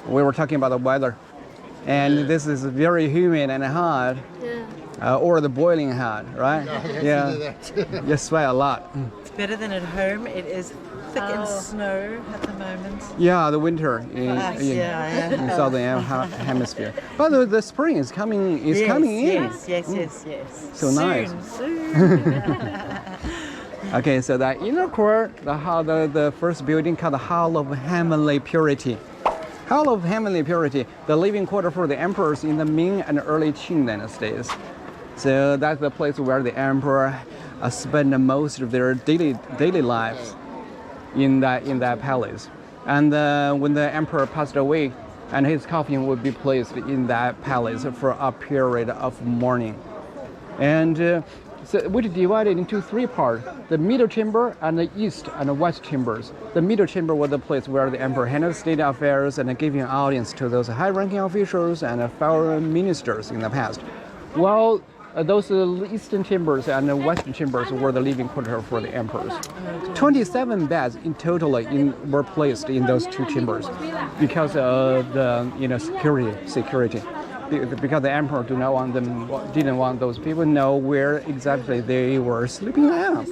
we were talking about the weather. And this is very humid and hot. Or the boiling hot, right? Yeah. You sweat a lot. It's better than at home. It is thick in snow at the moment. Yeah, the winter in southern hemisphere. But the spring is coming. Coming in. Yes. So nice. Soon. Okay, so the inner court, the first building called the Hall of Heavenly Purity. Hall of Heavenly Purity, the living quarter for the emperors in the Ming and early Qing dynasties. So that's the place where the emperor spent most of their daily lives in that palace. And when the emperor passed away, and his coffin would be placed in that palace for a period of mourning. And so we divided into three parts: the middle chamber and the east and the west chambers. The middle chamber was the place where the emperor handled state affairs and giving audience to those high-ranking officials and foreign ministers in the past. While those eastern chambers and the western chambers were the living quarter for the emperors. 27 beds in total were placed in those two chambers because of the security. Because the emperor didn't want those people to know where exactly they were sleeping at.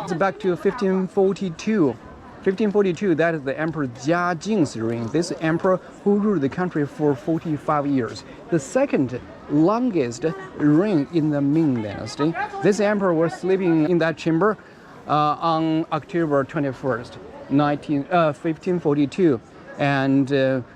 It's back to 1542. 1542, that is the Emperor Jia Jing's reign. This emperor who ruled the country for 45 years. The second longest reign in the Ming dynasty. This emperor was sleeping in that chamber on October 21st, 1542. And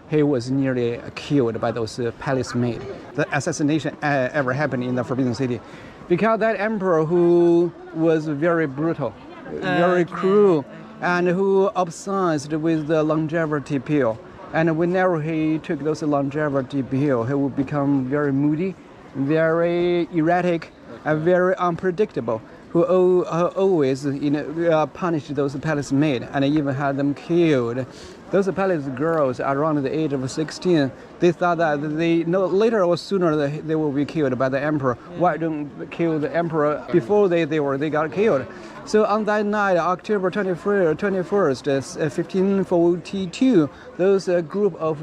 he was nearly killed by those palace maids. The assassination ever happened in the Forbidden City because that emperor who was very brutal, very cruel, and who obsessed with the longevity pill. And whenever he took those longevity pill, he would become very moody, very erratic, and very unpredictable. Who always punished those palace maids and even had them killed. Those palace girls around the age of 16, they thought that later or sooner they will be killed by the emperor. Why don't they kill the emperor before they got killed? So on that night, October 21st, 1542, those group of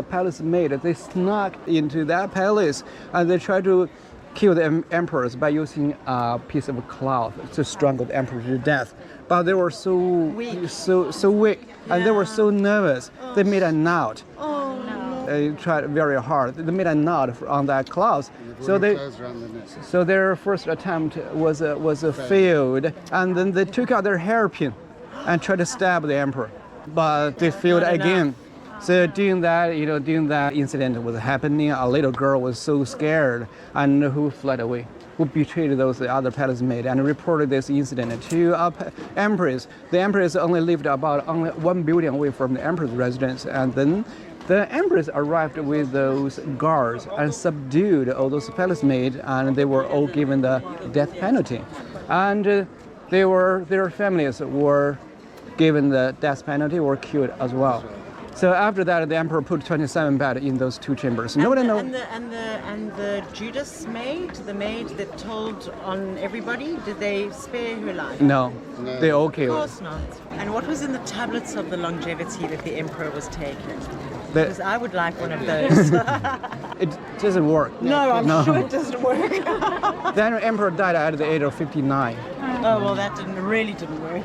palace maids, they snuck into that palace and they tried to kill the emperors by using a piece of cloth to strangle the emperor to death. But they were so weak, and they were so nervous. They made a knot. They tried very hard. They made a knot on that cloth. So their first attempt was failed, and then they took out their hairpin and tried to stab the emperor, but they failed again. So during that incident was happening, a little girl was so scared and who fled away, who betrayed those other palace maids and reported this incident to empress. The empress only lived about only 1 building away from the emperor's residence, and then the empress arrived with those guards and subdued all those palace maids, and they were all given the death penalty. And their families were given the death penalty or killed as well. So after that, the emperor put 27 beds in those two chambers. Nobody knows. And the Judas maid, the maid that told on everybody, did they spare her life? No, they all killed. Of course not. And what was in the tablets of the longevity that the emperor was taking? Because I would like one of those. It doesn't work. No, I'm sure it doesn't work. The emperor died at the age of 59. Oh, well, that really didn't work.